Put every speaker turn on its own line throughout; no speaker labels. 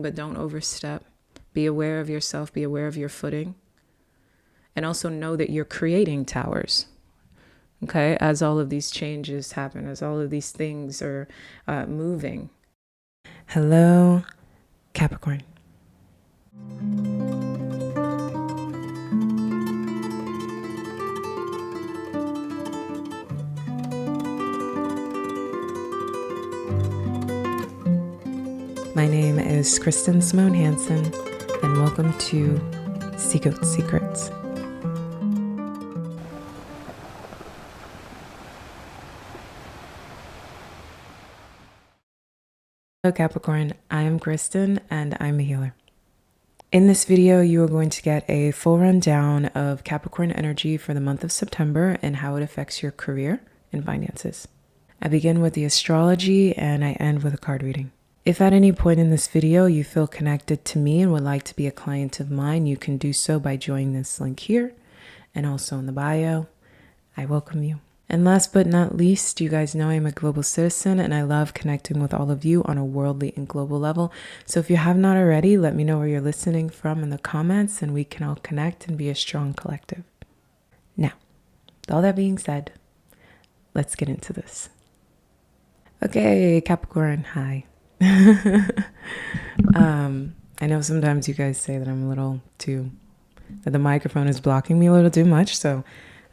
but don't overstep. Be aware of yourself, be aware of your footing, and also know that you're creating towers. Okay, as all of these changes happen, as all of these things are moving. Hello, Capricorn. My name is Kristen Simone Hansen, and welcome to SeaGoat Secrets. Hello Capricorn, I am Kristen and I'm a healer. In this video, you are going to get a full rundown of Capricorn energy for the month of September and how it affects your career and finances. I begin with the astrology and I end with a card reading. If at any point in this video you feel connected to me and would like to be a client of mine, you can do so by joining this link here and also in the bio. I welcome you. And last but not least, you guys know I'm a global citizen and I love connecting with all of you on a worldly and global level. So if you have not already, let me know where you're listening from in the comments and we can all connect and be a strong collective. Now, with all that being said, let's get into this. Okay, Capricorn, hi. I know sometimes you guys say that I'm a little too, that the microphone is blocking me a little too much, so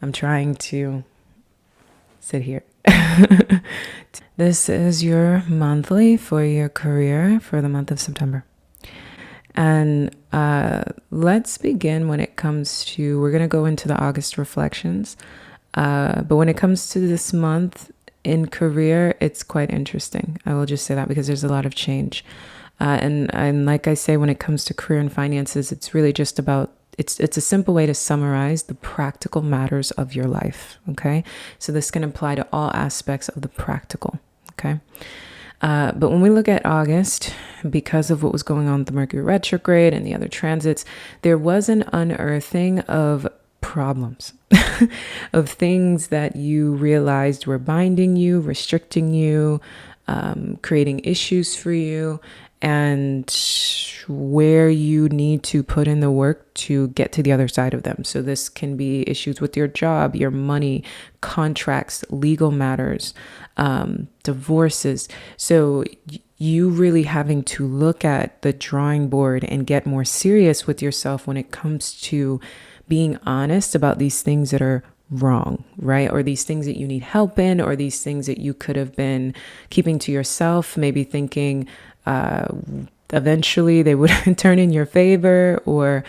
I'm trying to sit here. This is your monthly for your career for the month of September. And let's begin when it comes to, we're going to go into the August reflections. But when it comes to this month in career, it's quite interesting. I will just say that because there's a lot of change. And like I say, when it comes to career and finances, it's really just about it's a simple way to summarize the practical matters of your life, okay? So this can apply to all aspects of the practical, okay? But when we look at August, because of what was going on with the Mercury retrograde and the other transits, there was an unearthing of problems, of things that you realized were binding you, restricting you, creating issues for you, and where you need to put in the work to get to the other side of them. So this can be issues with your job, your money, contracts, legal matters, divorces. So you really having to look at the drawing board and get more serious with yourself when it comes to being honest about these things that are wrong, right? Or these things that you need help in, or these things that you could have been keeping to yourself, maybe thinking eventually they would turn in your favor, or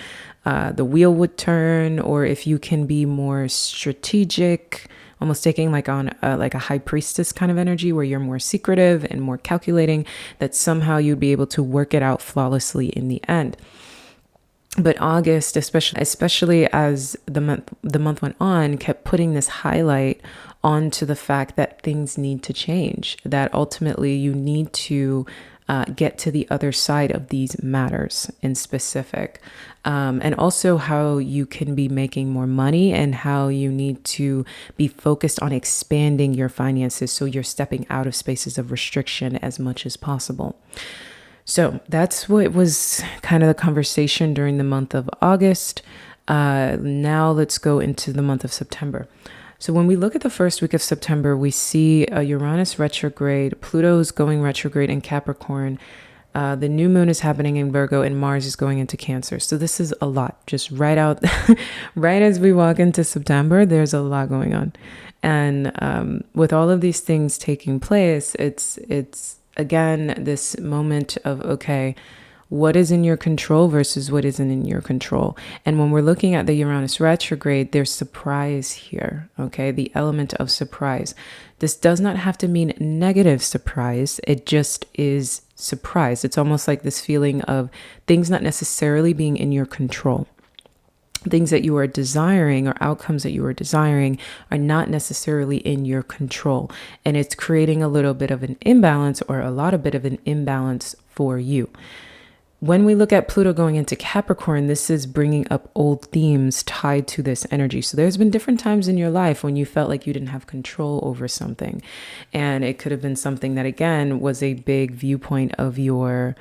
the wheel would turn, or if you can be more strategic, almost taking like on like a high priestess kind of energy where you're more secretive and more calculating, that somehow you'd be able to work it out flawlessly in the end. But August, especially as the month went on, kept putting this highlight onto the fact that things need to change, that ultimately you need to get to the other side of these matters in specific, and also how you can be making more money and how you need to be focused on expanding your finances, so you're stepping out of spaces of restriction as much as possible. So that's what was kind of the conversation during the month of August. Now let's go into the month of September. So when we look at the first week of September, we see a Uranus retrograde, Pluto is going retrograde in Capricorn, the new moon is happening in Virgo, and Mars is going into Cancer. So this is a lot, just right out, right as we walk into September, there's a lot going on. And with all of these things taking place, it's again, this moment of, okay, what is in your control versus what isn't in your control. And when we're looking at the Uranus retrograde, there's surprise here, okay? The element of surprise. This does not have to mean negative surprise. It just is surprise. It's almost like this feeling of things not necessarily being in your control. Things that you are desiring or outcomes that you are desiring are not necessarily in your control. And it's creating a little bit of an imbalance, or a lot of bit of an imbalance for you. When we look at Pluto going into Capricorn, this is bringing up old themes tied to this energy. So there's been different times in your life when you felt like you didn't have control over something. And it could have been something that, again, was a big viewpoint of your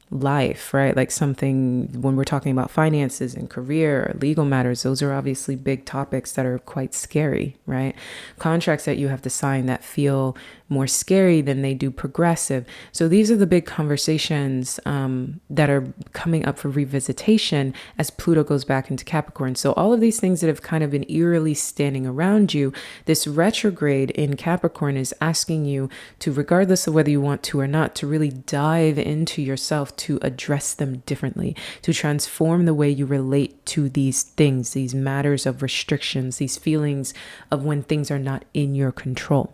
life, right? Like something, when we're talking about finances and career or legal matters, those are obviously big topics that are quite scary, right? Contracts that you have to sign that feel more scary than they do progressive. So these are the big conversations that are coming up for revisitation as Pluto goes back into Capricorn. So all of these things that have kind of been eerily standing around you, this retrograde in Capricorn is asking you to, regardless of whether you want to or not, to really dive into yourself, to address them differently, to transform the way you relate to these things, these matters of restrictions, these feelings of when things are not in your control.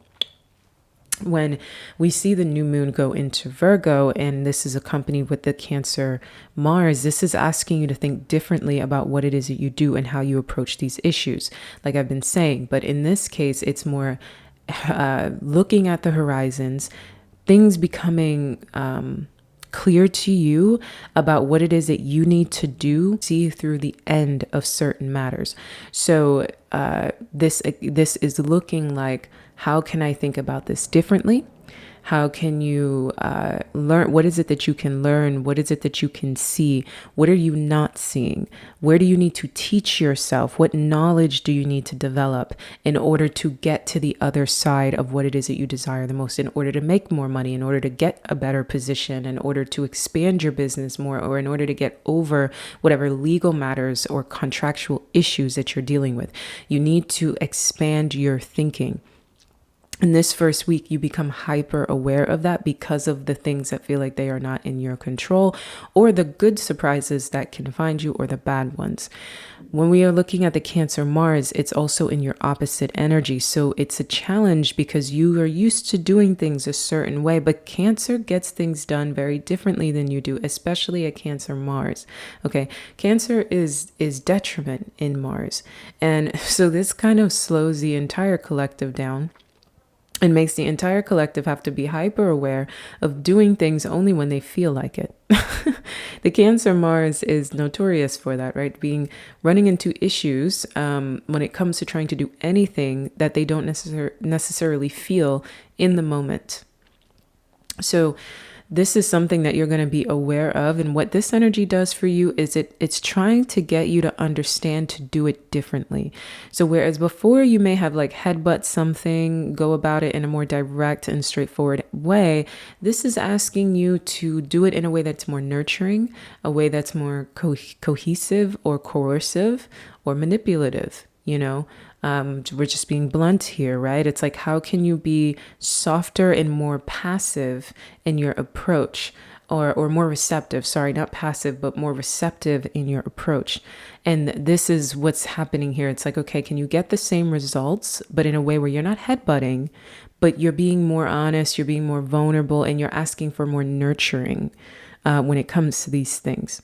When we see the new moon go into Virgo, and this is accompanied with the Cancer Mars, this is asking you to think differently about what it is that you do and how you approach these issues, like I've been saying. But in this case, it's more looking at the horizons, things becoming clear to you about what it is that you need to do, see through the end of certain matters. So this is looking like, how can I think about this differently? How can you learn? What is it that you can learn? What is it that you can see? What are you not seeing? Where do you need to teach yourself? What knowledge do you need to develop in order to get to the other side of what it is that you desire the most, in order to make more money, in order to get a better position, in order to expand your business more, or in order to get over whatever legal matters or contractual issues that you're dealing with? You need to expand your thinking. In this first week, you become hyper aware of that because of the things that feel like they are not in your control, or the good surprises that can find you, or the bad ones. When we are looking at the Cancer Mars, it's also in your opposite energy. So it's a challenge because you are used to doing things a certain way, but Cancer gets things done very differently than you do, especially at Cancer Mars. Okay. Cancer is detriment in Mars. And so this kind of slows the entire collective down and makes the entire collective have to be hyper aware of doing things only when they feel like it. The Cancer Mars is notorious for that, right? Running into issues when it comes to trying to do anything that they don't necessarily feel in the moment. So this is something that you're going to be aware of. And what this energy does for you is it's trying to get you to understand to do it differently. So whereas before you may have like headbutt something, go about it in a more direct and straightforward way, this is asking you to do it in a way that's more nurturing, a way that's more cohesive or coercive or manipulative, you know? We're just being blunt here, right? It's like, how can you be softer and more passive in your approach, or more receptive? Sorry, not passive, but more receptive in your approach. And this is what's happening here. It's like, okay, can you get the same results, but in a way where you're not headbutting, but you're being more honest, you're being more vulnerable, and you're asking for more nurturing when it comes to these things.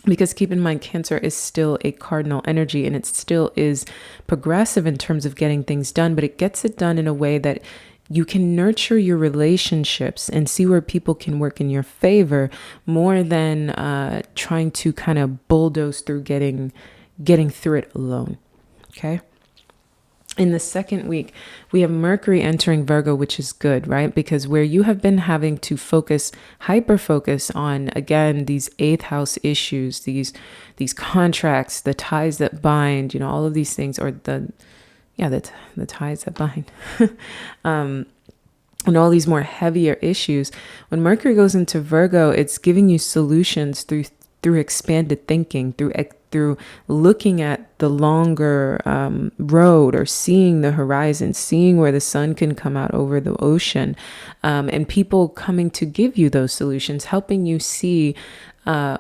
Because keep in mind, Cancer is still a cardinal energy, and it still is progressive in terms of getting things done, but it gets it done in a way that you can nurture your relationships and see where people can work in your favor more than trying to kind of bulldoze through getting through it alone. Okay. In the second week, we have Mercury entering Virgo, which is good, right? Because where you have been having to hyper focus on, again, these 8th house issues, these contracts, the ties that bind, you know, all of these things, or the ties that bind, and all these more heavier issues. When Mercury goes into Virgo, it's giving you solutions through expanded thinking, through looking at the longer road, or seeing the horizon, seeing where the sun can come out over the ocean, and people coming to give you those solutions, helping you see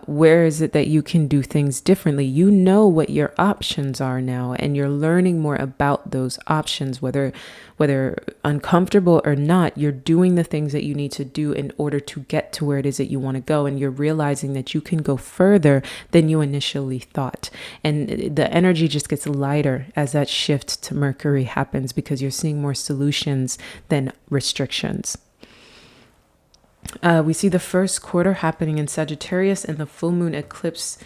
where is it that you can do things differently. You know what your options are now, and you're learning more about those options, whether uncomfortable or not. You're doing the things that you need to do in order to get to where it is that you want to go, and you're realizing that you can go further than you initially thought. And the energy just gets lighter as that shift to Mercury happens, because you're seeing more solutions than restrictions. We see the first quarter happening in Sagittarius, and the full moon eclipse.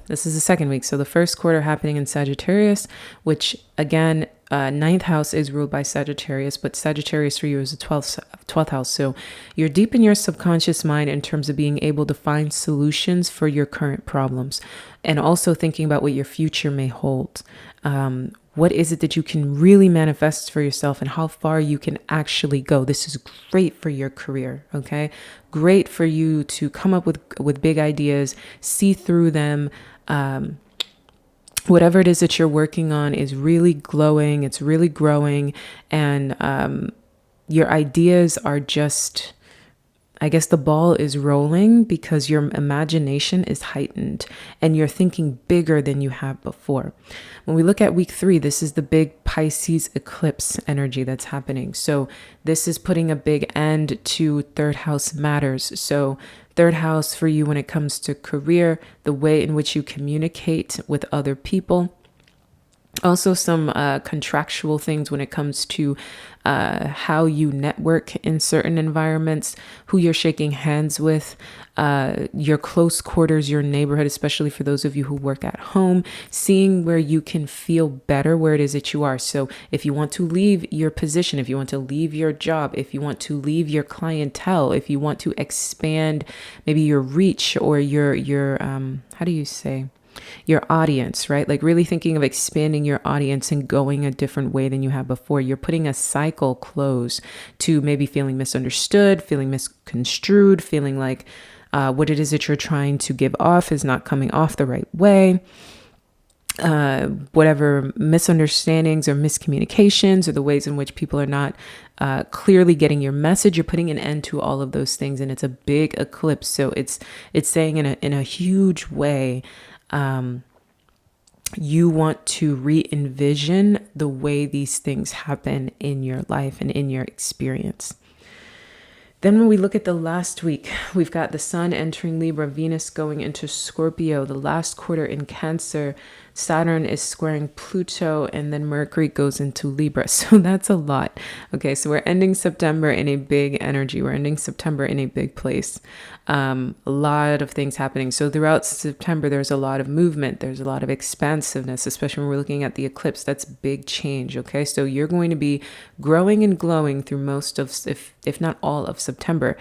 This is the second week. So the first quarter happening in Sagittarius, which again ninth house is ruled by Sagittarius, but Sagittarius for you is the 12th house. So you're deep in your subconscious mind in terms of being able to find solutions for your current problems, and also thinking about what your future may hold. What is it that you can really manifest for yourself and how far you can actually go? This is great for your career, okay? Great for you to come up with big ideas, see through them. Whatever it is that you're working on is really glowing, it's really growing, and your ideas are just, I guess the ball is rolling because your imagination is heightened and you're thinking bigger than you have before. When we look at week 3, this is the big Pisces eclipse energy that's happening. So this is putting a big end to third house matters. So third house for you when it comes to career, the way in which you communicate with other people. Also some contractual things when it comes to how you network in certain environments, who you're shaking hands with, your close quarters, your neighborhood, especially for those of you who work at home, seeing where you can feel better where it is that you are. So if you want to leave your position, if you want to leave your job, if you want to leave your clientele, if you want to expand maybe your reach or your how do you say? Your audience, right? Like really thinking of expanding your audience and going a different way than you have before. You're putting a cycle close to maybe feeling misunderstood, feeling misconstrued, feeling like what it is that you're trying to give off is not coming off the right way. Whatever misunderstandings or miscommunications or the ways in which people are not clearly getting your message, you're putting an end to all of those things. And it's a big eclipse. So it's saying in a huge way, you want to re-envision the way these things happen in your life and in your experience. Then when we look at the last week, we've got the sun entering Libra, Venus going into Scorpio, the last quarter in Cancer, Saturn is squaring Pluto, and then Mercury goes into Libra. So that's a lot. Okay, so we're ending September in a big energy. We're ending September in a big place. A lot of things happening. So throughout September, there's a lot of movement. There's a lot of expansiveness, especially when we're looking at the eclipse. That's big change. Okay, so you're going to be growing and glowing through most of, if not all of September.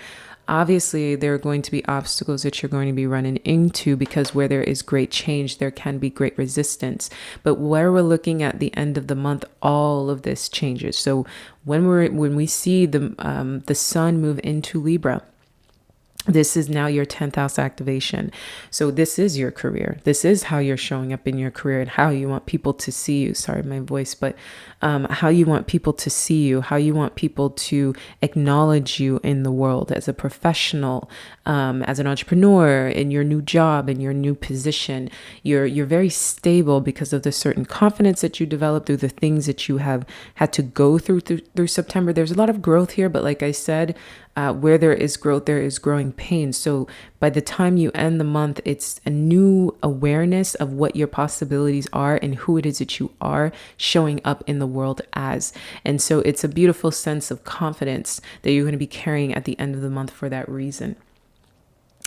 Obviously, there are going to be obstacles that you're going to be running into because where there is great change, there can be great resistance. But where we're looking at the end of the month, all of this changes. So when we see the sun move into Libra, this is now your 10th house activation. So this is your career. This is how you're showing up in your career and how you want people to see you. Sorry, my voice, but how you want people to see you, how you want people to acknowledge you in the world as a professional, as an entrepreneur, in your new job, in your new position. You're very stable because of the certain confidence that you develop through the things that you have had to go through September. There's a lot of growth here, but like I said, where there is growth, there is growing pain. So by the time you end the month, it's a new awareness of what your possibilities are and who it is that you are showing up in the world as. And so it's a beautiful sense of confidence that you're going to be carrying at the end of the month for that reason.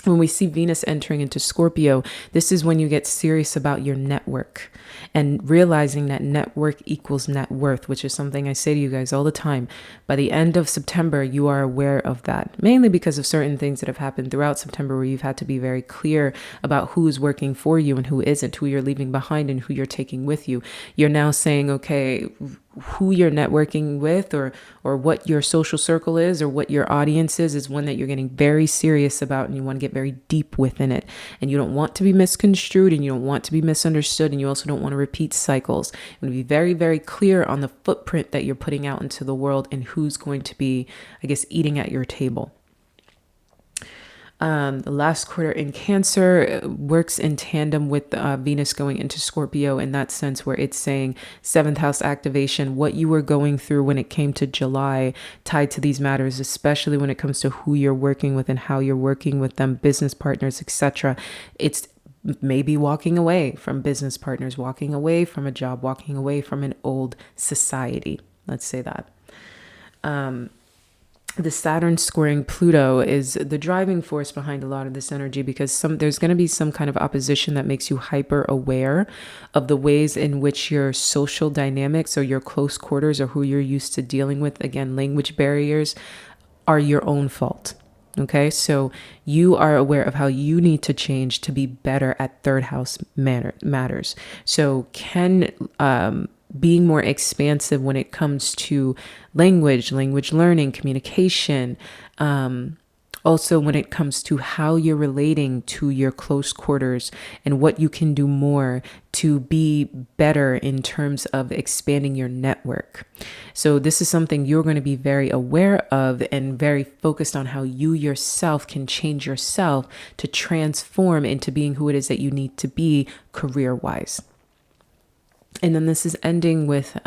When we see Venus entering into Scorpio, this is when you get serious about your network and realizing that network equals net worth, which is something I say to you guys all the time. By the end of September, you are aware of that, mainly because of certain things that have happened throughout September where you've had to be very clear about who's working for you and who isn't, who you're leaving behind and who you're taking with you. You're now saying, okay, who you're networking with or what your social circle is or what your audience is one that you're getting very serious about, and you want to get very deep within it, and you don't want to be misconstrued and you don't want to be misunderstood, and you also don't want to repeat cycles. You want to be very, very clear on the footprint that you're putting out into the world and who's going to be, I guess, eating at your table. The last quarter in Cancer works in tandem with Venus going into Scorpio in that sense, where it's saying 7th house activation, what you were going through when it came to July tied to these matters, especially when it comes to who you're working with and how you're working with them, business partners, etc. It's maybe walking away from business partners, walking away from a job, walking away from an old society. Let's say that. the Saturn squaring Pluto is the driving force behind a lot of this energy, because there's going to be some kind of opposition that makes you hyper aware of the ways in which your social dynamics or your close quarters or who you're used to dealing with, again, language barriers, are your own fault. Okay, so you are aware of how you need to change to be better at third house matters. So being more expansive when it comes to language learning, communication, also when it comes to how you're relating to your close quarters and what you can do more to be better in terms of expanding your network. So this is something you're going to be very aware of and very focused on how you yourself can change yourself to transform into being who it is that you need to be career-wise. And then this is ending with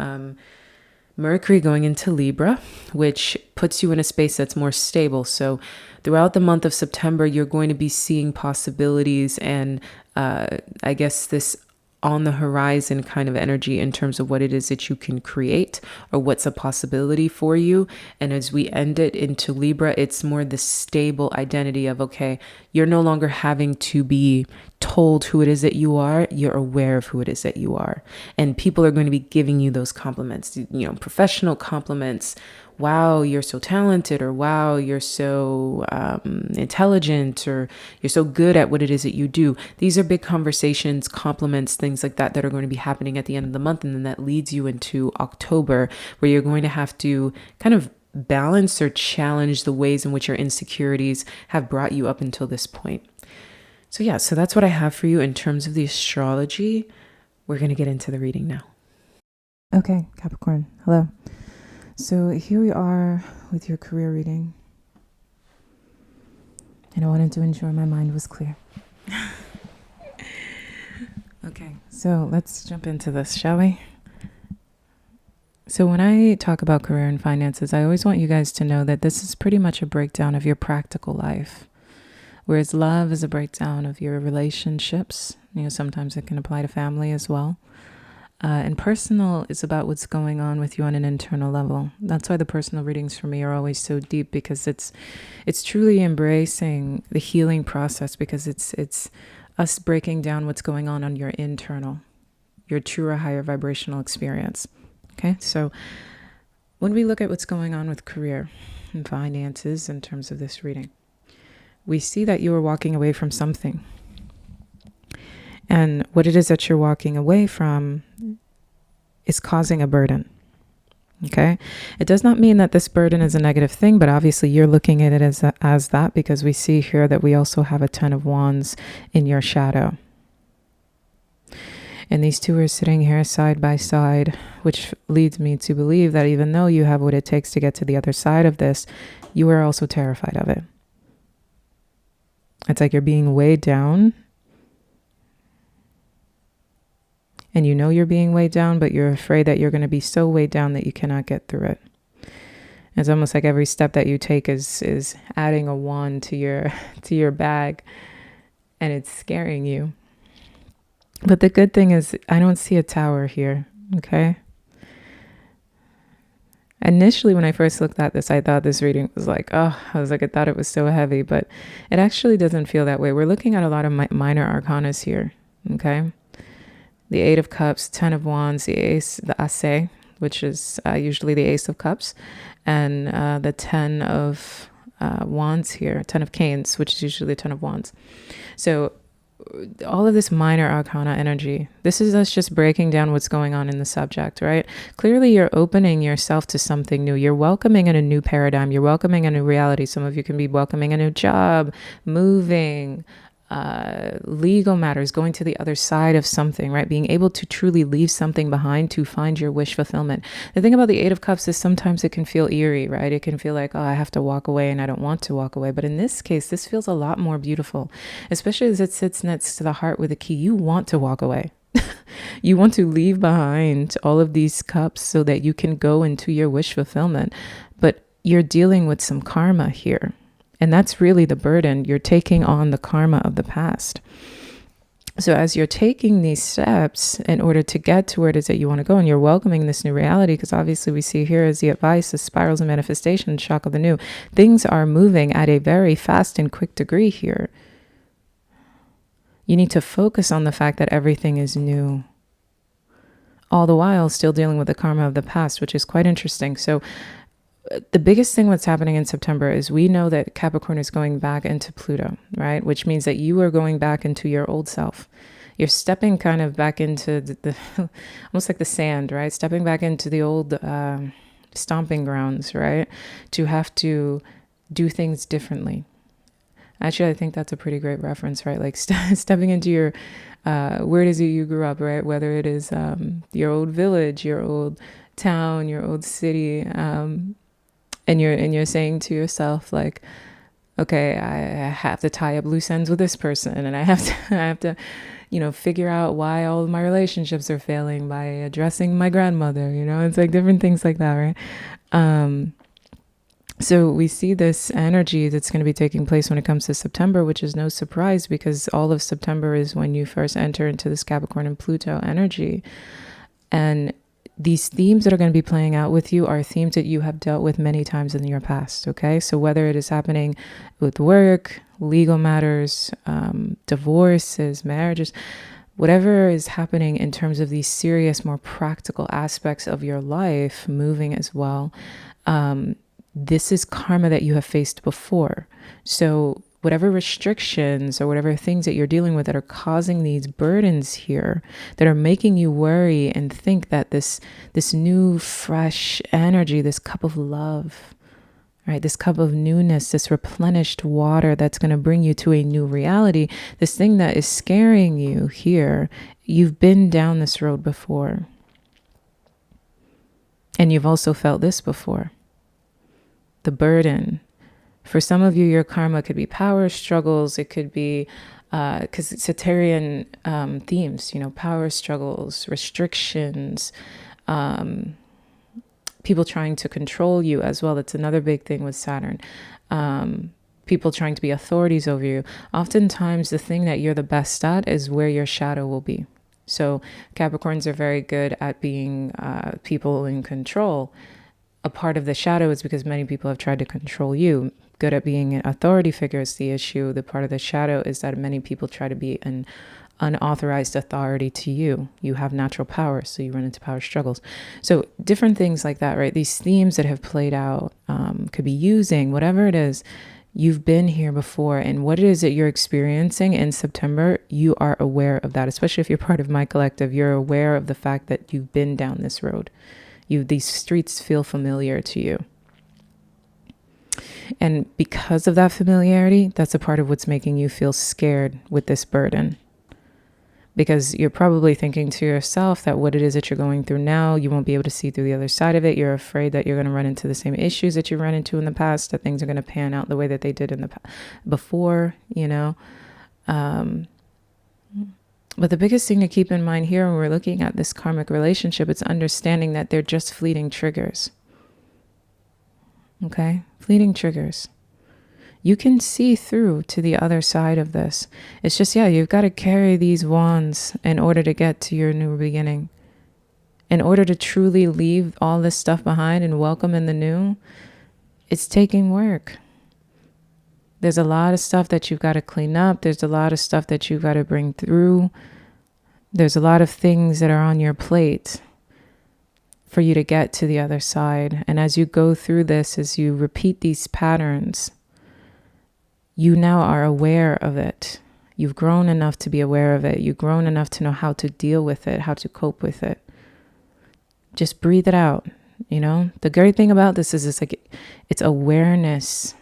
Mercury going into Libra, which puts you in a space that's more stable. So throughout the month of September, you're going to be seeing possibilities and I guess this on the horizon kind of energy in terms of what it is that you can create or what's a possibility for you. And as we end it into Libra, it's more the stable identity of, okay, you're no longer having to be told who it is that you are. You're aware of who it is that you are. And people are going to be giving you those compliments, professional compliments. Wow, you're so talented, or wow, you're so intelligent, or you're so good at what it is that you do. These are big conversations, compliments, things like that are going to be happening at the end of the month. And then that leads you into October, where you're going to have to kind of balance or challenge the ways in which your insecurities have brought you up until this point. So yeah, so that's what I have for you in terms of the astrology. We're going to get into the reading now.
Okay, Capricorn, hello. So here we are with your career reading. And I wanted to ensure my mind was clear. Okay, so let's jump into this, shall we? So when I talk about career and finances, I always want you guys to know that this is pretty much a breakdown of your practical life. Whereas love is a breakdown of your relationships. Sometimes it can apply to family as well. And personal is about what's going on with you on an internal level. That's why the personal readings for me are always so deep, because it's truly embracing the healing process, because it's us breaking down what's going on your internal, your truer, higher vibrational experience. Okay, so when we look at what's going on with career and finances in terms of this reading, we see that you are walking away from something. And what it is that you're walking away from is causing a burden. Okay? It does not mean that this burden is a negative thing, but obviously you're looking at it as that, because we see here that we also have a 10 of Wands in your shadow. And these two are sitting here side by side, which leads me to believe that even though you have what it takes to get to the other side of this, you are also terrified of it. It's like you're being weighed down. And you know you're being weighed down, but you're afraid that you're going to be so weighed down that you cannot get through it. It's almost like every step that you take is adding a wand to your bag, and it's scaring you. But the good thing is I don't see a tower here, okay? Initially, when I first looked at this, I thought this reading was like, I thought it was so heavy, but it actually doesn't feel that way. We're looking at a lot of minor arcanas here, okay? The 8 of Cups, 10 of Wands, the Ace, the Ace, which is usually the Ace of Cups, and the 10 of Wands here, 10 of Canes, which is usually the 10 of Wands. So all of this minor arcana energy, this is us just breaking down what's going on in the subject, right? Clearly, you're opening yourself to something new. You're welcoming in a new paradigm. You're welcoming a new reality. Some of you can be welcoming a new job, moving, legal matters, going to the other side of something, right? Being able to truly leave something behind to find your wish fulfillment. The thing about the 8 of Cups is sometimes it can feel eerie, right? It can feel like, I have to walk away and I don't want to walk away. But in this case, this feels a lot more beautiful, especially as it sits next to the heart with a key. You want to walk away. You want to leave behind all of these cups so that you can go into your wish fulfillment. But you're dealing with some karma here. And that's really the burden. You're taking on the karma of the past. So as you're taking these steps in order to get to where it is that you want to go, and you're welcoming this new reality, because obviously we see here as the advice, the spirals of manifestation, shock of the new, things are moving at a very fast and quick degree here. You need to focus on the fact that everything is new, all the while still dealing with the karma of the past, which is quite interesting. So the biggest thing that's happening in September is we know that Capricorn is going back into Pluto, right? Which means that you are going back into your old self. You're stepping kind of back into the almost like the sand, right? Stepping back into the old stomping grounds, right? To have to do things differently. Actually, I think that's a pretty great reference, right? Like stepping into your, where it is you grew up, right? Whether it is your old village, your old town, your old city, and you're saying to yourself like, okay, I have to tie up loose ends with this person, and I have to, figure out why all of my relationships are failing by addressing my grandmother. It's like different things like that, right? So we see this energy that's going to be taking place when it comes to September, which is no surprise because all of September is when you first enter into this Capricorn and Pluto energy. And these themes that are going to be playing out with you are themes that you have dealt with many times in your past, okay? So whether it is happening with work, legal matters, divorces, marriages, whatever is happening in terms of these serious, more practical aspects of your life moving as well, this is karma that you have faced before. So whatever restrictions or whatever things that you're dealing with that are causing these burdens here, that are making you worry and think that this new fresh energy, this cup of love, right, this cup of newness, this replenished water that's going to bring you to a new reality, this thing that is scaring you here, you've been down this road before. And you've also felt this before. The burden. For some of you, your karma could be power struggles. It could be, because it's Sagittarian themes, power struggles, restrictions, people trying to control you as well. That's another big thing with Saturn. People trying to be authorities over you. Oftentimes, the thing that you're the best at is where your shadow will be. So Capricorns are very good at being people in control. A part of the shadow is because many people have tried to control you. Good at being an authority figure is the issue. The part of the shadow is that many people try to be an unauthorized authority to you. You have natural power, so you run into power struggles. So different things like that, right? These themes that have played out could be using, whatever it is, you've been here before. And what it is that you're experiencing in September, you are aware of that. Especially if you're part of my collective, you're aware of the fact that you've been down this road. These streets feel familiar to you. And because of that familiarity, that's a part of what's making you feel scared with this burden. Because you're probably thinking to yourself that what it is that you're going through now, you won't be able to see through the other side of it. You're afraid that you're going to run into the same issues that you run into in the past, that things are going to pan out the way that they did in the before, But the biggest thing to keep in mind here when we're looking at this karmic relationship, it's understanding that they're just fleeting triggers. Okay? Fleeting triggers. You can see through to the other side of this. It's just, you've got to carry these wands in order to get to your new beginning. In order to truly leave all this stuff behind and welcome in the new, it's taking work. There's a lot of stuff that you've got to clean up. There's a lot of stuff that you've got to bring through. There's a lot of things that are on your plate for you to get to the other side. And as you go through this, as you repeat these patterns, you now are aware of it. You've grown enough to be aware of it. You've grown enough to know how to deal with it, how to cope with it. Just breathe it out. The great thing about this is it's awareness.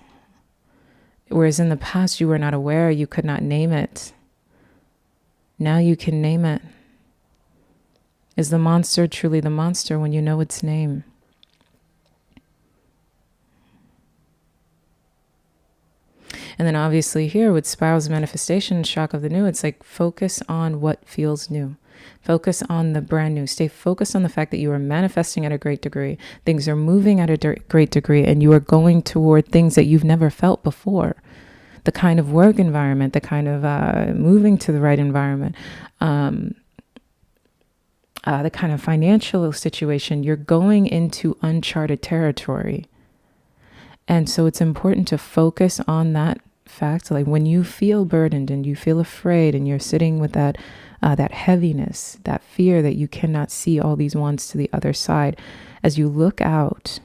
Whereas in the past, you were not aware, you could not name it. Now you can name it. Is the monster truly the monster when you know its name? And then obviously here with spirals of manifestation, shock of the new, it's like focus on what feels new. Focus on the brand new. Stay focused on the fact that you are manifesting at a great degree. Things are moving at a great degree, and you are going toward things that you've never felt before. the kind of work environment, the kind of moving to the right environment, the kind of financial situation, you're going into uncharted territory. And so it's important to focus on that fact. Like when you feel burdened and you feel afraid and you're sitting with that heaviness, that fear that you cannot see all these wands to the other side, as you look out,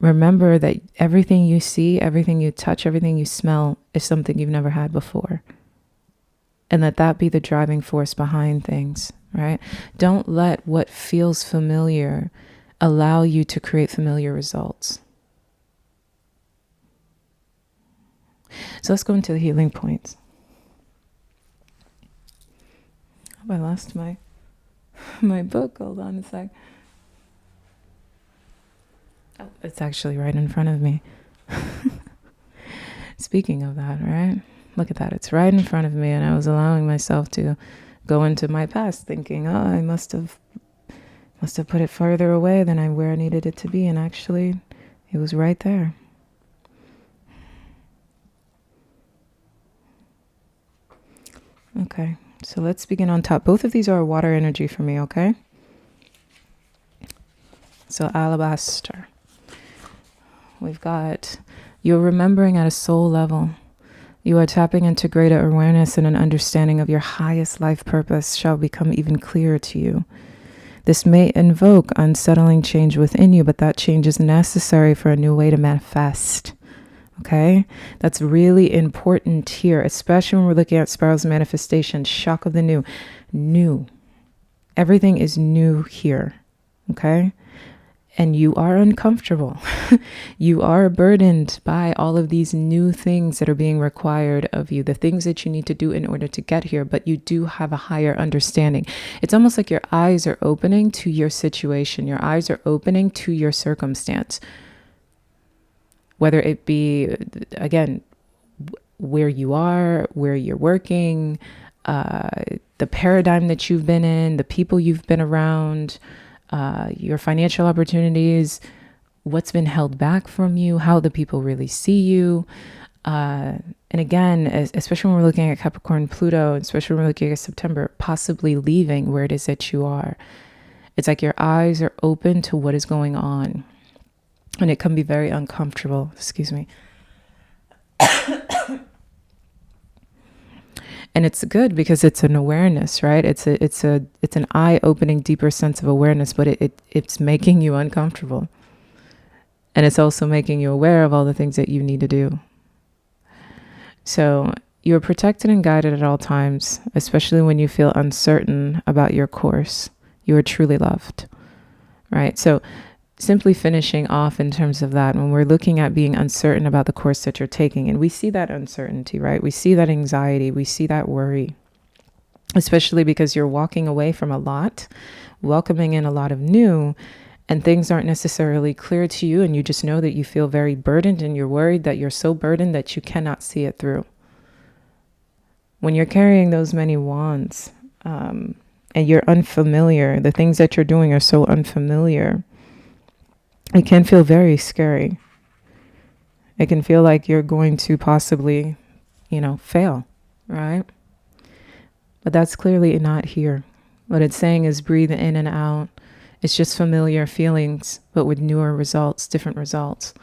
remember that everything you see, everything you touch, everything you smell is something you've never had before. And let that be the driving force behind things, right? Don't let what feels familiar allow you to create familiar results. So let's go into the healing points. Oh, I lost my book. Hold on a sec. Oh, it's actually right in front of me. Speaking of that, right? Look at that. It's right in front of me, and I was allowing myself to go into my past thinking, oh, I must have put it further away than where I needed it to be, and actually it was right there. Okay, so let's begin on top. Both of these are water energy for me, okay? So alabaster. We've got, you're remembering at a soul level. You are tapping into greater awareness, and an understanding of your highest life purpose shall become even clearer to you. This may invoke unsettling change within you, but that change is necessary for a new way to manifest. Okay? That's really important here, especially when we're looking at spirals of manifestation, shock of the new. New. Everything is new here. Okay? And you are uncomfortable. You are burdened by all of these new things that are being required of you, the things that you need to do in order to get here, but you do have a higher understanding. It's almost like your eyes are opening to your situation. Your eyes are opening to your circumstance. Whether it be, again, where you are, where you're working, the paradigm that you've been in, the people you've been around, your financial opportunities, what's been held back from you, how the people really see you. And again, especially when we're looking at Capricorn, Pluto, especially when we're looking at September, possibly leaving where it is that you are. It's like your eyes are open to what is going on. And it can be very uncomfortable. Excuse me. And it's good because it's an awareness, right? It's an eye-opening, deeper sense of awareness, but it's making you uncomfortable. And it's also making you aware of all the things that you need to do. So you're protected and guided at all times, especially when you feel uncertain about your course. You are truly loved, right? So simply finishing off in terms of that, when we're looking at being uncertain about the course that you're taking, and we see that uncertainty, right? We see that anxiety, we see that worry, especially because you're walking away from a lot, welcoming in a lot of new, and things aren't necessarily clear to you, and you just know that you feel very burdened, and you're worried that you're so burdened that you cannot see it through. When you're carrying those many wands, and you're unfamiliar, the things that you're doing are so unfamiliar, it can feel very scary. It can feel like you're going to possibly, fail, right? But that's clearly not here. What it's saying is breathe in and out. It's just familiar feelings, but with newer results, different results.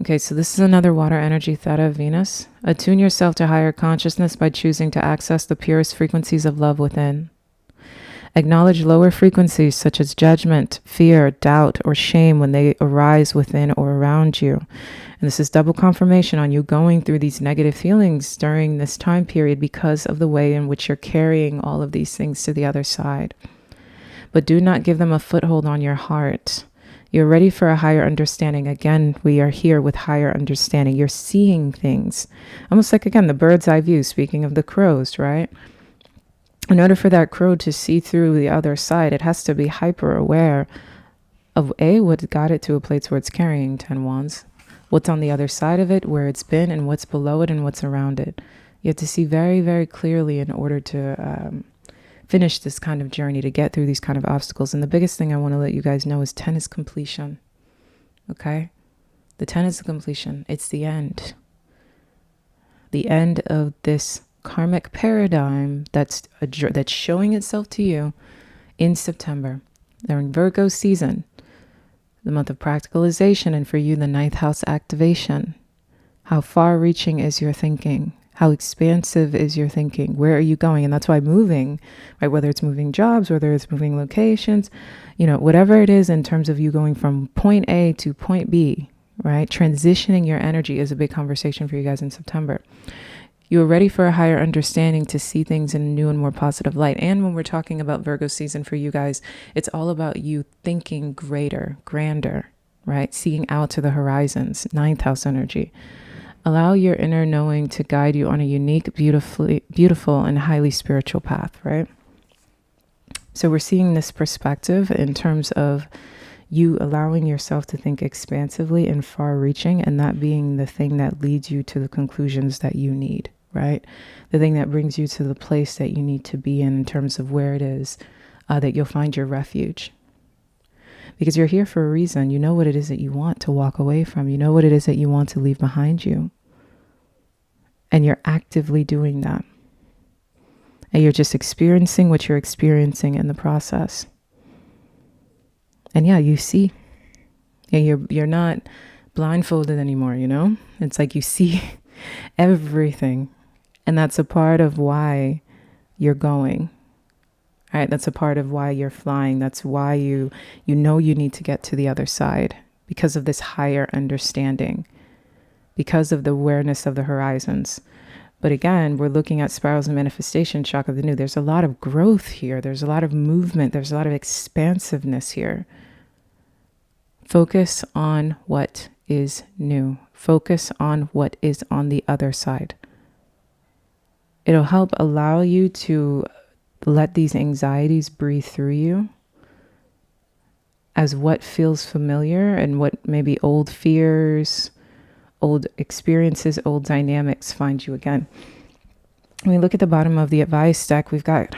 Okay, so this is another water energy theta of Venus. Attune yourself to higher consciousness by choosing to access the purest frequencies of love within. Acknowledge lower frequencies such as judgment, fear, doubt, or shame when they arise within or around you. And this is double confirmation on you going through these negative feelings during this time period because of the way in which you're carrying all of these things to the other side. But do not give them a foothold on your heart. You're ready for a higher understanding. Again, we are here with higher understanding. You're seeing things. Almost like, again, the bird's eye view, speaking of the crows, right? In order for that crow to see through the other side, it has to be hyper aware of what got it to a place where it's carrying 10 wands, what's on the other side of it, where it's been, and what's below it and what's around it. You have to see very, very clearly in order to finish this kind of journey, to get through these kind of obstacles. And the biggest thing I want to let you guys know is 10 is completion. Okay? The 10 is the completion. It's the end. the end of this karmic paradigm that's showing itself to you in September. They're in Virgo season, the month of practicalization, and for you, the ninth house activation. How far-reaching is your thinking? How expansive is your thinking? Where are you going? And that's why moving, right? Whether it's moving jobs, whether it's moving locations, whatever it is in terms of you going from point A to point B, right? Transitioning your energy is a big conversation for you guys in September. You are ready for a higher understanding to see things in a new and more positive light. And when we're talking about Virgo season for you guys, it's all about you thinking greater, grander, right? Seeing out to the horizons, ninth house energy. Allow your inner knowing to guide you on a unique, beautiful, and highly spiritual path, right? So we're seeing this perspective in terms of you allowing yourself to think expansively and far-reaching, and that being the thing that leads you to the conclusions that you need, right? The thing that brings you to the place that you need to be in terms of where it is that you'll find your refuge. Because you're here for a reason. You know what it is that you want to walk away from. You know what it is that you want to leave behind you. And you're actively doing that. And you're just experiencing what you're experiencing in the process. And yeah, you see. And you're not blindfolded anymore, It's like you see everything. And that's a part of why you're going. Right, that's a part of why you're flying. That's why you need to get to the other side, because of this higher understanding, because of the awareness of the horizons. But again, we're looking at spirals and manifestation, shock of the new. There's a lot of growth here. There's a lot of movement. There's a lot of expansiveness here. Focus on what is new. Focus on what is on the other side. It'll help allow you to let these anxieties breathe through you as what feels familiar and what maybe old fears, old experiences, old dynamics find you again. When we look at the bottom of the advice deck, we've got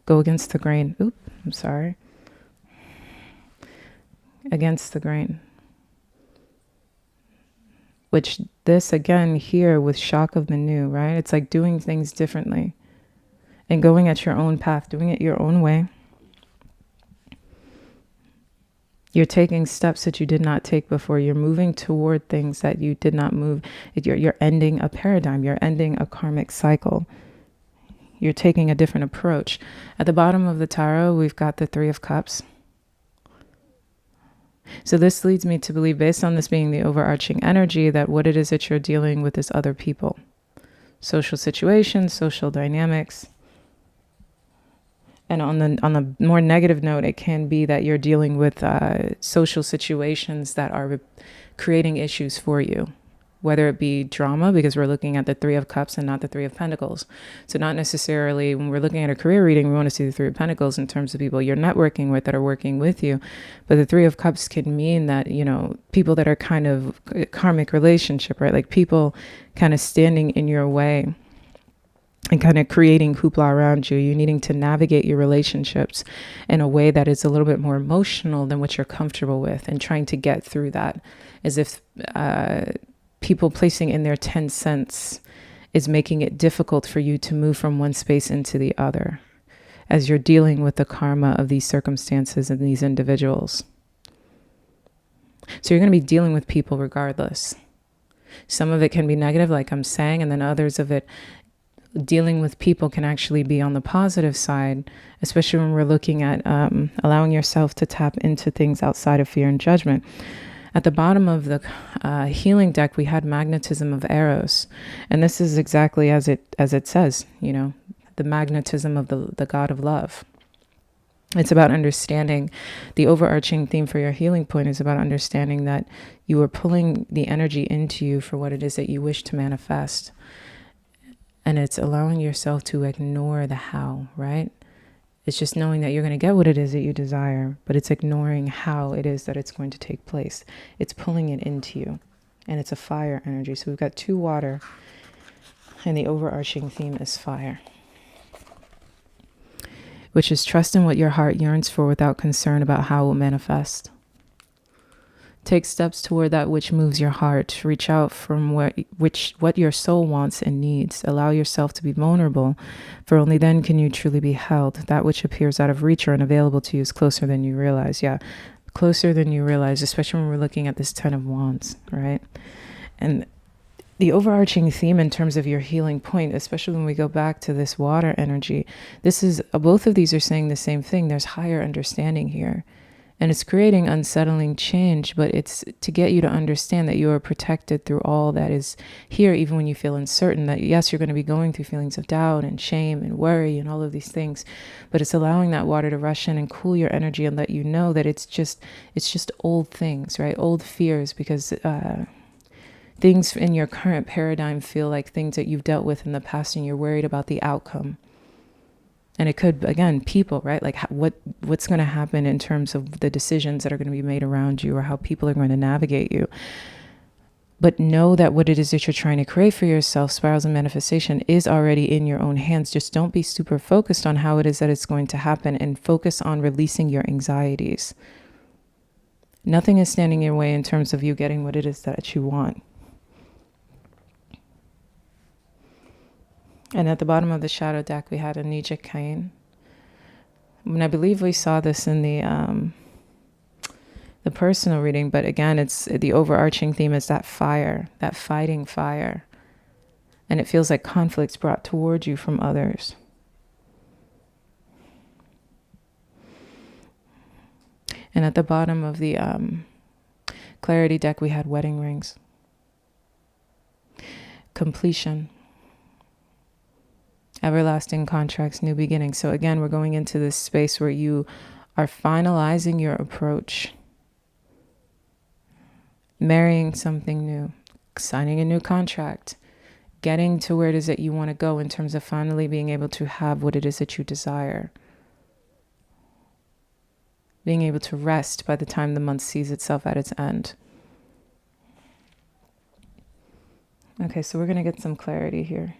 go against the grain. Against the grain. Which this again here with shock of the new, right? It's like doing things differently. And going at your own path, doing it your own way. You're taking steps that you did not take before. You're moving toward things that you did not move. You're ending a paradigm. You're ending a karmic cycle. You're taking a different approach. At the bottom of the tarot, we've got the Three of Cups. So this leads me to believe, based on this being the overarching energy, that what it is that you're dealing with is other people. Social situations, social dynamics. And on the more negative note, it can be that you're dealing with social situations that are creating issues for you, whether it be drama, because we're looking at the Three of Cups and not the Three of Pentacles. So not necessarily when we're looking at a career reading, we want to see the Three of Pentacles in terms of people you're networking with that are working with you. But the Three of Cups can mean that, people that are kind of karmic relationship, right? Like people kind of standing in your way and kind of creating hoopla around you. You needing to navigate your relationships in a way that is a little bit more emotional than what you're comfortable with, and trying to get through that, as if people placing in their 10 cents is making it difficult for you to move from one space into the other as you're dealing with the karma of these circumstances and these individuals. So you're going to be dealing with people regardless. Some of it can be negative, like I'm saying, and then others of it, dealing with people, can actually be on the positive side, especially when we're looking at allowing yourself to tap into things outside of fear and judgment. At the bottom of the healing deck, we had magnetism of Eros. And this is exactly as it says, the magnetism of the god of love. It's about understanding. The overarching theme for your healing point is about understanding that you are pulling the energy into you for what it is that you wish to manifest. And it's allowing yourself to ignore the how, right? It's just knowing that you're going to get what it is that you desire, but it's ignoring how it is that it's going to take place. It's pulling it into you, and it's a fire energy. So we've got 2 water, and the overarching theme is fire, which is trust in what your heart yearns for without concern about how it will manifest. Take steps toward that which moves your heart. Reach out from what your soul wants and needs. Allow yourself to be vulnerable, for only then can you truly be held. That which appears out of reach or unavailable to you is closer than you realize. Yeah, closer than you realize, especially when we're looking at this Ten of Wands, right? And the overarching theme in terms of your healing point, especially when we go back to this water energy, this is, both of these are saying the same thing. There's higher understanding here. And it's creating unsettling change, but it's to get you to understand that you are protected through all that is here, even when you feel uncertain, that yes, you're going to be going through feelings of doubt and shame and worry and all of these things, but it's allowing that water to rush in and cool your energy and let you know that it's just old things, right? Old fears, because things in your current paradigm feel like things that you've dealt with in the past and you're worried about the outcome. And it could, again, people, right? Like what's going to happen in terms of the decisions that are going to be made around you, or how people are going to navigate you. But know that what it is that you're trying to create for yourself, spirals and manifestation, is already in your own hands. Just don't be super focused on how it is that it's going to happen, and focus on releasing your anxieties. Nothing is standing in your way in terms of you getting what it is that you want. And at the bottom of the shadow deck, we had a Nija Kain. And I believe we saw this in the personal reading, but again, it's the overarching theme is that fire, that fighting fire. And it feels like conflicts brought toward you from others. And at the bottom of the clarity deck, we had wedding rings. Completion. Everlasting contracts, new beginnings. So again, we're going into this space where you are finalizing your approach, marrying something new, signing a new contract, getting to where it is that you want to go in terms of finally being able to have what it is that you desire, being able to rest by the time the month sees itself at its end. Okay, so we're going to get some clarity here.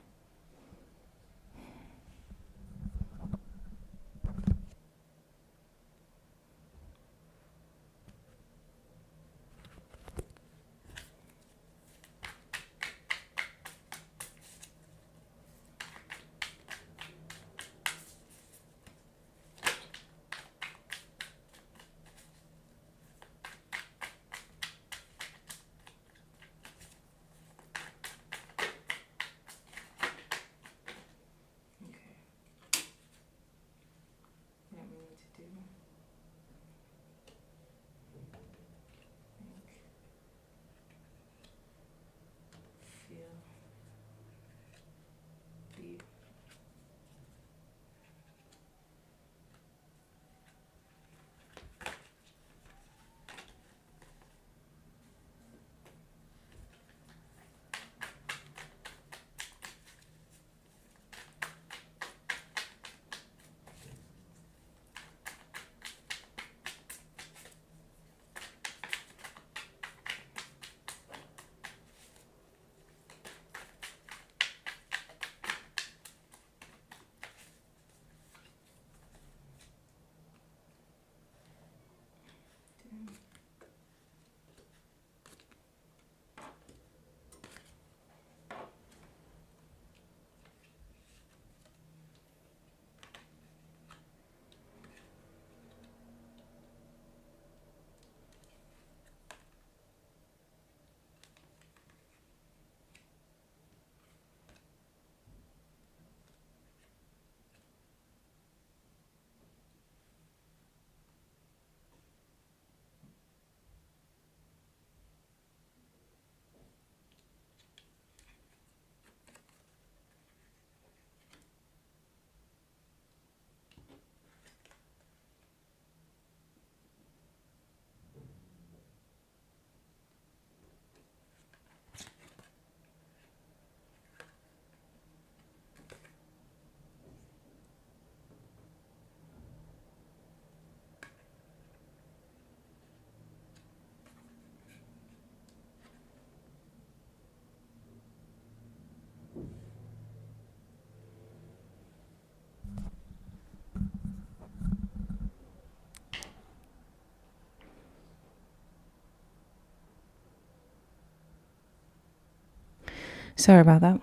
Sorry about that.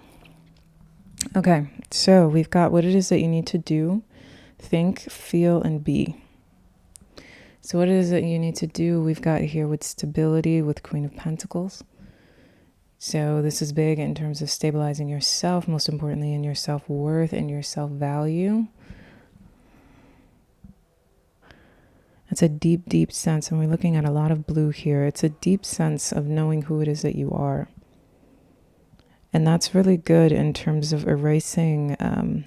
Okay, so we've got what it is that you need to do, think, feel, and be. So what it is that you need to do, we've got here with stability, with Queen of Pentacles. So this is big in terms of stabilizing yourself, most importantly in your self-worth and your self-value. It's a deep, deep sense, and we're looking at a lot of blue here. It's a deep sense of knowing who it is that you are. And that's really good in terms of erasing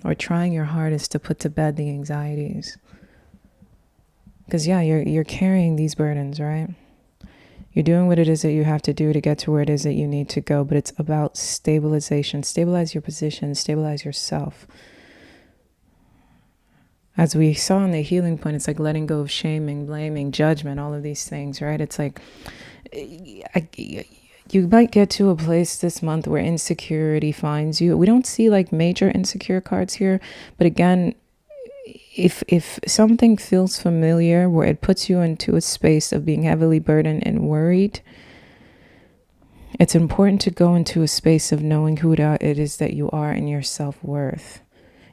or trying your hardest to put to bed the anxieties. Because yeah, you're carrying these burdens, right? You're doing what it is that you have to do to get to where it is that you need to go, but it's about stabilization. Stabilize your position, stabilize yourself. As we saw in the healing point, it's like letting go of shaming, blaming, judgment, all of these things, right? It's like you might get to a place this month where insecurity finds you. We don't see like major insecure cards here, but again, if something feels familiar where it puts you into a space of being heavily burdened and worried, it's important to go into a space of knowing who it is that you are and your self-worth.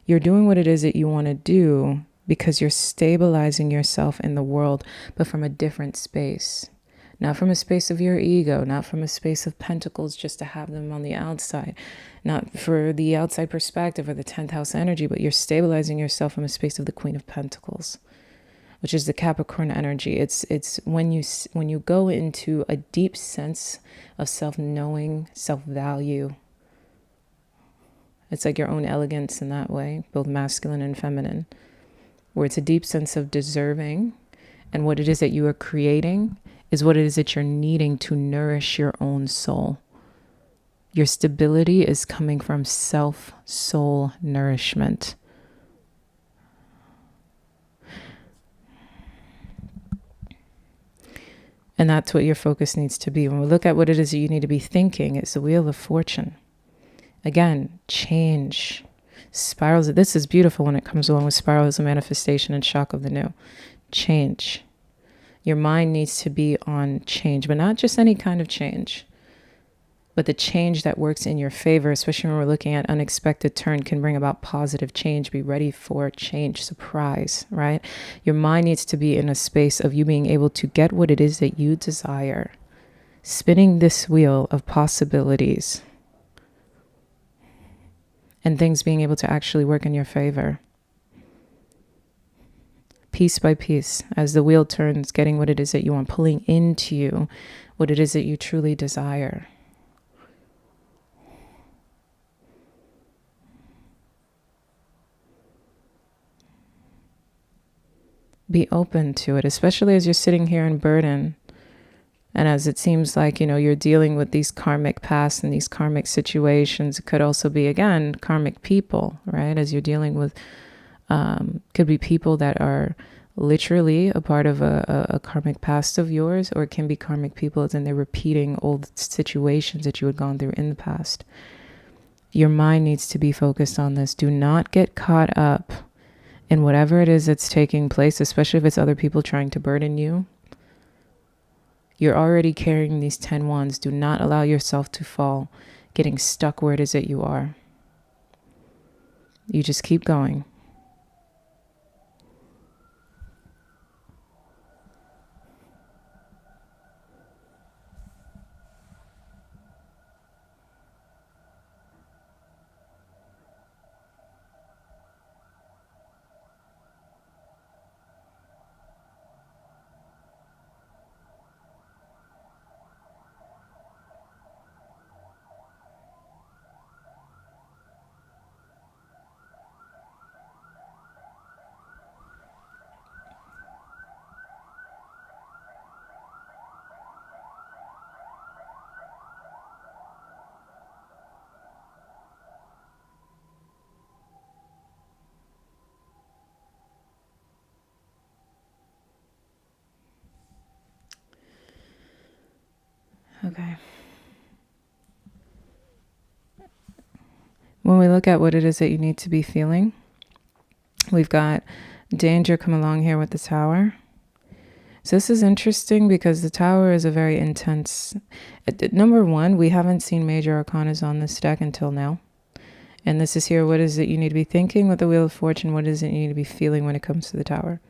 You're doing what it is that you want to do because you're stabilizing yourself in the world, but from a different space. Not from a space of your ego, not from a space of pentacles just to have them on the outside, not for the outside perspective or the 10th house energy, but you're stabilizing yourself from a space of the Queen of Pentacles, which is the Capricorn energy. It's when you go into a deep sense of self-knowing, self-value. It's like your own elegance in that way, both masculine and feminine, where it's a deep sense of deserving, and what it is that you are creating is what it is that you're needing to nourish your own soul. Your stability is coming from self-soul nourishment. And that's what your focus needs to be. When we look at what it is that you need to be thinking, it's the Wheel of Fortune. Again, change. Spirals. This is beautiful when it comes along with spirals of manifestation and shock of the new. Change. Your mind needs to be on change, but not just any kind of change, but the change that works in your favor, especially when we're looking at unexpected turn, can bring about positive change. Be ready for change, surprise, right? Your mind needs to be in a space of you being able to get what it is that you desire, spinning this wheel of possibilities and things being able to actually work in your favor. Piece by piece, as the wheel turns, getting what it is that you want, pulling into you what it is that you truly desire. Be open to it, especially as you're sitting here in burden. And as it seems like, you're dealing with these karmic past and these karmic situations. It could also be, again, karmic people, right? As you're dealing with, could be people that are literally a part of a karmic past of yours, or it can be karmic people as in they're repeating old situations that you had gone through in the past. Your mind needs to be focused on this. Do not get caught up in whatever it is that's taking place, especially if it's other people trying to burden you. You're already carrying these 10 wands. Do not allow yourself to fall, getting stuck where it is that you are. You just keep going. Okay. When we look at what it is that you need to be feeling, we've got danger come along here with the Tower. So this is interesting because the Tower is a very intense... Number one, we haven't seen major arcanas on this deck until now. And this is here, what is it you need to be thinking with the Wheel of Fortune? What is it you need to be feeling when it comes to the Tower?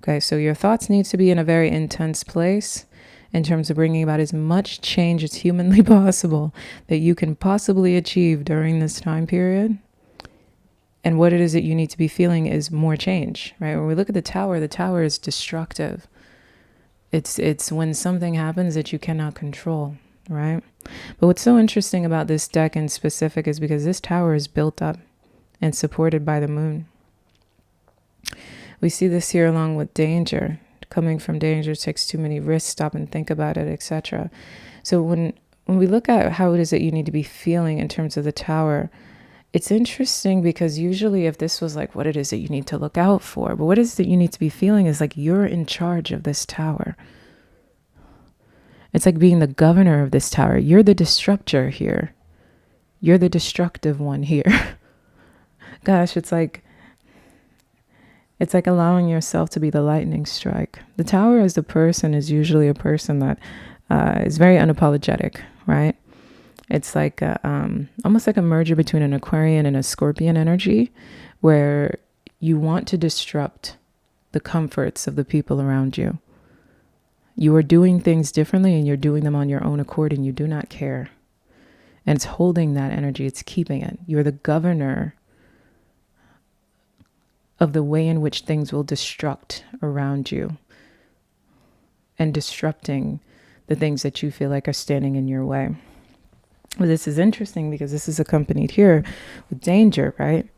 Okay, so your thoughts need to be in a very intense place in terms of bringing about as much change as humanly possible that you can possibly achieve during this time period. And what it is that you need to be feeling is more change, right? When we look at the Tower is destructive. It's when something happens that you cannot control, right? But what's so interesting about this deck in specific is because this Tower is built up and supported by the moon. We see this here along with danger. Coming from danger takes too many risks, stop and think about it, etc. So when we look at how it is that you need to be feeling in terms of the Tower, it's interesting because usually if this was like what it is that you need to look out for, but what it is that you need to be feeling is like you're in charge of this Tower. It's like being the governor of this Tower. You're the disruptor here. You're the destructive one here. Gosh, it's like allowing yourself to be the lightning strike. The Tower as the person is usually a person that is very unapologetic, right? It's like almost like a merger between an Aquarian and a Scorpion energy, where you want to disrupt the comforts of the people around you. You are doing things differently and you're doing them on your own accord and you do not care. And it's holding that energy, it's keeping it. You're the governor of the way in which things will destruct around you and disrupting the things that you feel like are standing in your way. Well, this is interesting because this is accompanied here with danger, right?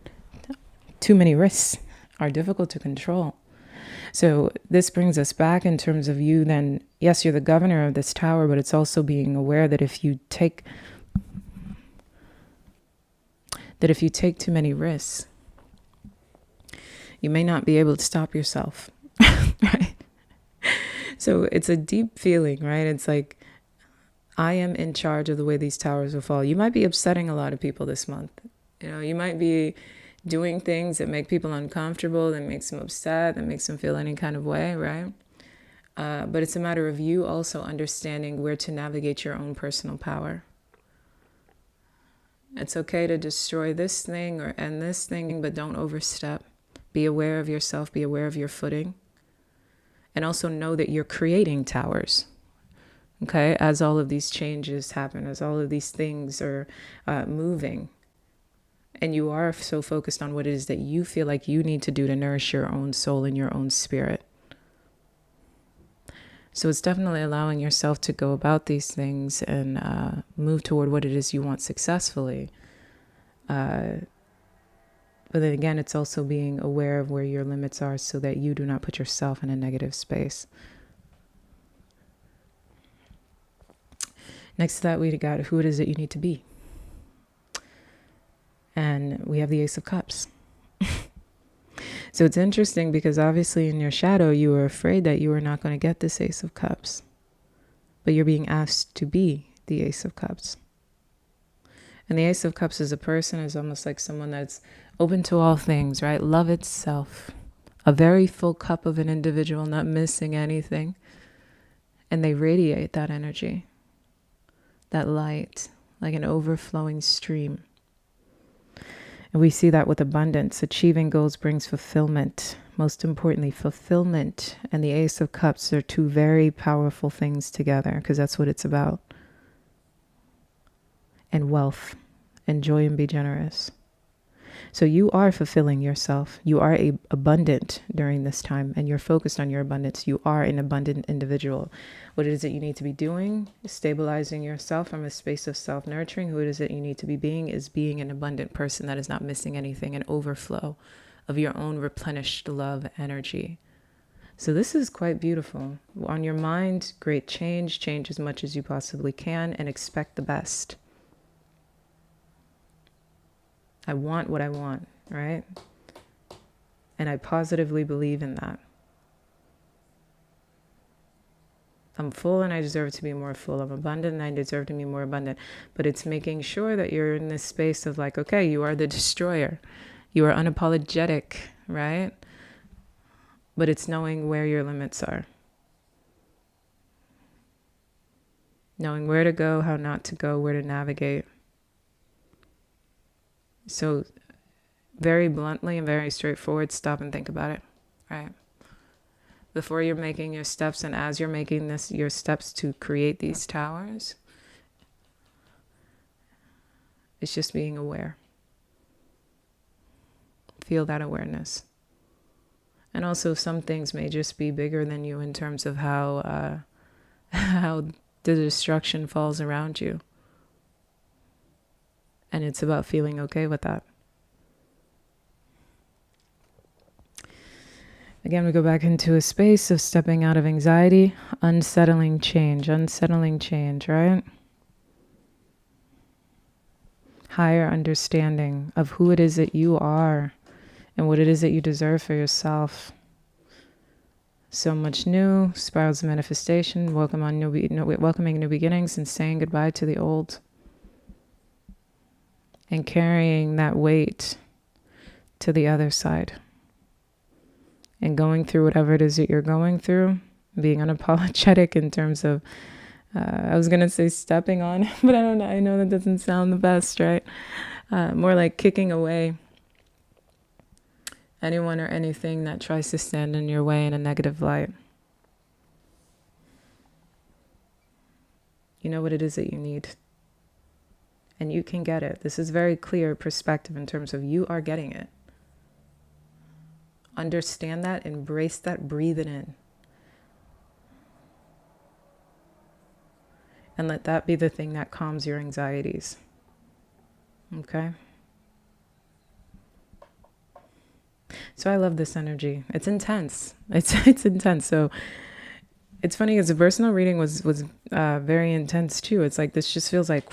Too many risks are difficult to control. So this brings us back in terms of you then, yes, you're the governor of this Tower, but it's also being aware that if you take too many risks, you may not be able to stop yourself, right? So it's a deep feeling, right? It's like, I am in charge of the way these towers will fall. You might be upsetting a lot of people this month. You know, you might be doing things that make people uncomfortable, that makes them upset, that makes them feel any kind of way, right? But it's a matter of you also understanding where to navigate your own personal power. It's okay to destroy this thing or end this thing, but don't overstep. Be aware of yourself, be aware of your footing. And also know that you're creating towers. Okay, as all of these changes happen, as all of these things are moving, and you are so focused on what it is that you feel like you need to do to nourish your own soul and your own spirit. So it's definitely allowing yourself to go about these things and move toward what it is you want successfully. But then again, it's also being aware of where your limits are so that you do not put yourself in a negative space. Next to that, we got who it is that you need to be. And we have the Ace of Cups. So it's interesting because obviously in your shadow, you were afraid that you were not going to get this Ace of Cups. But you're being asked to be the Ace of Cups. And the Ace of Cups as a person is almost like someone that's open to all things, right? Love itself. A very full cup of an individual, not missing anything. And they radiate that energy, that light, like an overflowing stream. And we see that with abundance. Achieving goals brings fulfillment. Most importantly, fulfillment and the Ace of Cups are two very powerful things together because that's what it's about. And wealth. Enjoy and be generous. So you are fulfilling yourself. You are abundant during this time and you're focused on your abundance. You are an abundant individual. What it is that you need to be doing is stabilizing yourself from a space of self-nurturing. Who it is that you need to be being is being an abundant person that is not missing anything, an overflow of your own replenished love energy. So this is quite beautiful. On your mind, great change. Change as much as you possibly can and expect the best. I want what I want, right? And I positively believe in that. I'm full and I deserve to be more full. I'm abundant and I deserve to be more abundant. But it's making sure that you're in this space of like, okay, you are the destroyer. You are unapologetic, right? But it's knowing where your limits are. knowing where to go, how not to go, where to navigate. So very bluntly and very straightforward, stop and think about it, right? Before you're making your steps, and as you're making your steps to create these towers, it's just being aware. Feel that awareness. And also some things may just be bigger than you in terms of how how the destruction falls around you. And it's about feeling okay with that. Again, we go back into a space of stepping out of anxiety, unsettling change, right? Higher understanding of who it is that you are and what it is that you deserve for yourself. So much new, spirals of manifestation, welcoming new beginnings and saying goodbye to the old. And carrying that weight to the other side. And going through whatever it is that you're going through, being unapologetic in terms of, I was going to say stepping on, but I don't know. I know that doesn't sound the best, right? More like kicking away anyone or anything that tries to stand in your way in a negative light. You know what it is that you need. And you can get it. This is very clear perspective in terms of you are getting it. Understand that, embrace that, breathe it in. And let that be the thing that calms your anxieties. Okay? So I love this energy. It's intense. It's intense. So it's funny because the personal reading was very intense too. It's like this just feels like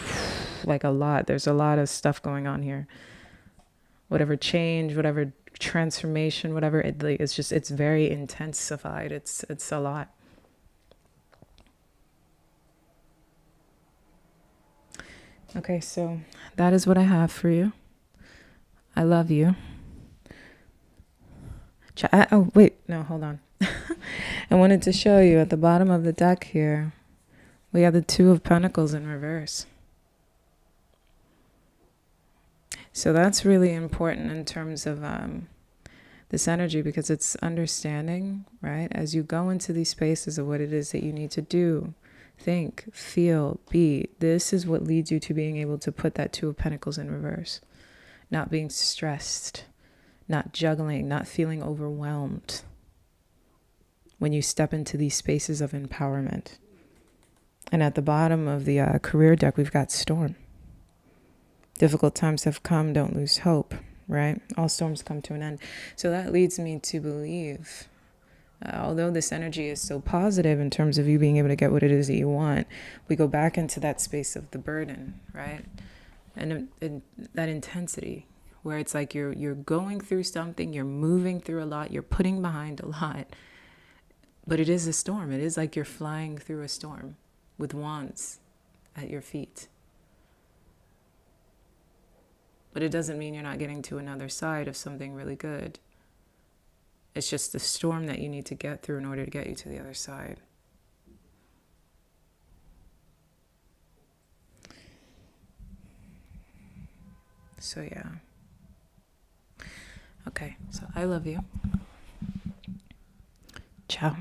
a lot. There's a lot of stuff going on here. Whatever change, whatever transformation, whatever it's very intensified. It's a lot. Okay, so that is what I have for you. I love you. Oh wait, no, hold on. I wanted to show you at the bottom of the deck here, we have the Two of Pentacles in reverse. So that's really important in terms of this energy, because it's understanding, right? As you go into these spaces of what it is that you need to do, think, feel, be. This is what leads you to being able to put that Two of Pentacles in reverse. Not being stressed, not juggling, not feeling overwhelmed when you step into these spaces of empowerment. And at the bottom of the career deck, we've got Storm. Difficult times have come, don't lose hope, right? All storms come to an end. So that leads me to believe, although this energy is so positive in terms of you being able to get what it is that you want, we go back into that space of the burden, right? And that intensity where it's like you're going through something, you're moving through a lot, you're putting behind a lot, but it is a storm. It is like you're flying through a storm with wands at your feet. But it doesn't mean you're not getting to another side of something really good. It's just the storm that you need to get through in order to get you to the other side. So yeah. Okay, so I love you. Ciao.